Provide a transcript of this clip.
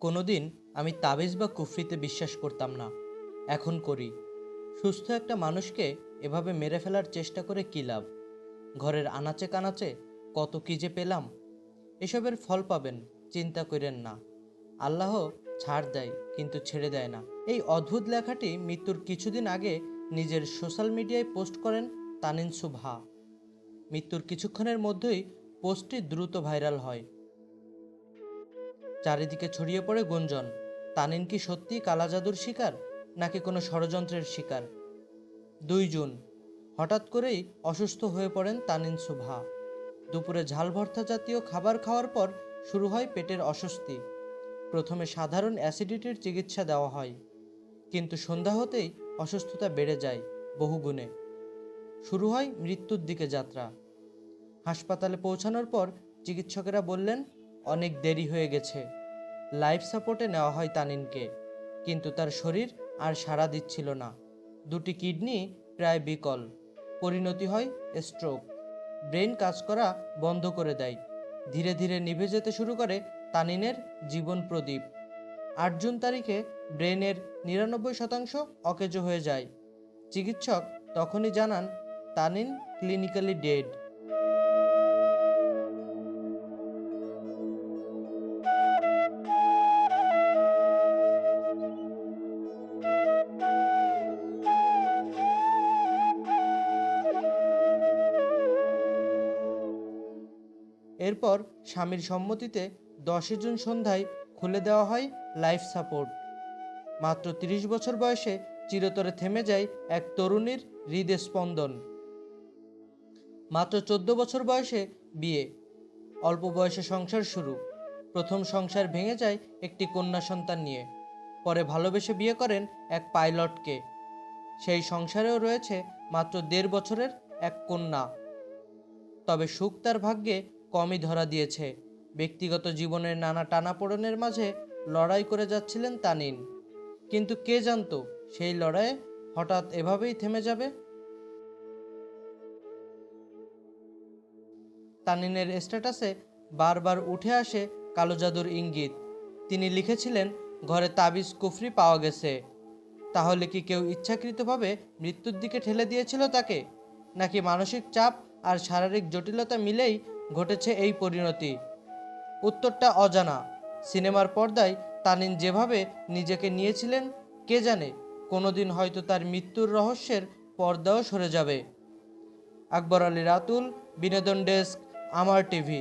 কোনোদিন আমি তাবিজ বা কুফরিতে বিশ্বাস করতাম না, এখন করি। সুস্থ একটা মানুষকে এভাবে মেরে ফেলার চেষ্টা করে কী লাভ? ঘরের আনাচে কানাচে কত কী যে পেলাম। এসবের ফল পাবেন, চিন্তা করেন না। আল্লাহ ছাড় দেয় কিন্তু ছেড়ে দেয় না। এই অদ্ভুত লেখাটি মৃত্যুর কিছুদিন আগে নিজের সোশ্যাল মিডিয়ায় পোস্ট করেন তানিন সুভা। মৃত্যুর কিছুক্ষণের মধ্যেই পোস্টটি দ্রুত ভাইরাল হয়। চারিদিকে ছড়িয়ে পড়ে গুঞ্জন, তানিন কি সত্যি কালাজাদুর শিকার নাকি কোনো ষড়যন্ত্রের শিকার। 2 জুন হঠাৎ করেই অসুস্থ হয়ে পড়েন তানিন সুভা। দুপুরে ঝাল ভর্তা জাতীয় খাবার খাওয়ার পর শুরু হয় পেটের অস্বস্তি। প্রথমে সাধারণ অ্যাসিডিটির চিকিৎসা দেওয়া হয়, কিন্তু সন্ধ্যা হতেই অসুস্থতা বেড়ে যায় বহুগুণে। শুরু হয় মৃত্যুর দিকে যাত্রা। হাসপাতালে পৌঁছানোর পর চিকিৎসকেরা বললেন অনেক দেরি হয়ে গেছে। লাইফ সাপোর্টে নেওয়া হয় তানিনকে, কিন্তু তার শরীর আর সাড়া দিচ্ছিল না। 2টি কিডনি প্রায় বিকল। পরিণতি হয় স্ট্রোক। ব্রেন কাজ করা বন্ধ করে দেয়। ধীরে ধীরে নিভে যেতে শুরু করে তানিনের জীবন প্রদীপ। 8 জুন তারিখে ব্রেনের 99% অকেজো হয়ে যায়। চিকিৎসক তখনই জানান তানিন ক্লিনিক্যালি ডেড। এরপর স্বামীর সম্মতিতে 10 জুন সন্ধ্যায় খুলে দেওয়া হয় লাইফ সাপোর্ট। মাত্র 30 বছর বয়সে চিরতরে থেমে যায় এক তরুণীর হৃদস্পন্দন। মাত্র 14 বছর বয়সে বিয়ে, অল্প বয়সে সংসার শুরু। প্রথম সংসার ভেঙে যায় একটি কন্যা সন্তান নিয়ে। পরে ভালোবেসে বিয়ে করেন এক পাইলটকে। সেই সংসারেও রয়েছে মাত্র 1.5 বছরের এক কন্যা। তবে সুখ তার ভাগ্যে কমই ধরা দিয়েছে। ব্যক্তিগত জীবনের নানা টানাপোড়েনের মাঝে লড়াই করে যাচ্ছিলেন তানিন, কিন্তু কে জানতো সেই লড়াইয়ে হঠাৎ এভাবেই থেমে যাবে। তানিনের স্ট্যাটাসে বারবার উঠে আসে কালো জাদুর ইঙ্গিত। তিনি লিখেছিলেন ঘরে তাবিজ কুফরি পাওয়া গেছে। তাহলে কি কেউ ইচ্ছাকৃতভাবে মৃত্যুর দিকে ঠেলে দিয়েছিল তাকে, নাকি মানসিক চাপ আর শারীরিক জটিলতা মিলেই ঘটেছে এই পরিণতি? উত্তরটা অজানা। সিনেমার পর্দায় তানিন যেভাবে নিজেকে নিয়েছিলেন, কে জানে কোনোদিন হয়তো তার মৃত্যুর রহস্যের পর্দাও সরে যাবে। আকবর আলী রাতুল, বিনোদন ডেস্ক, আমার টিভি।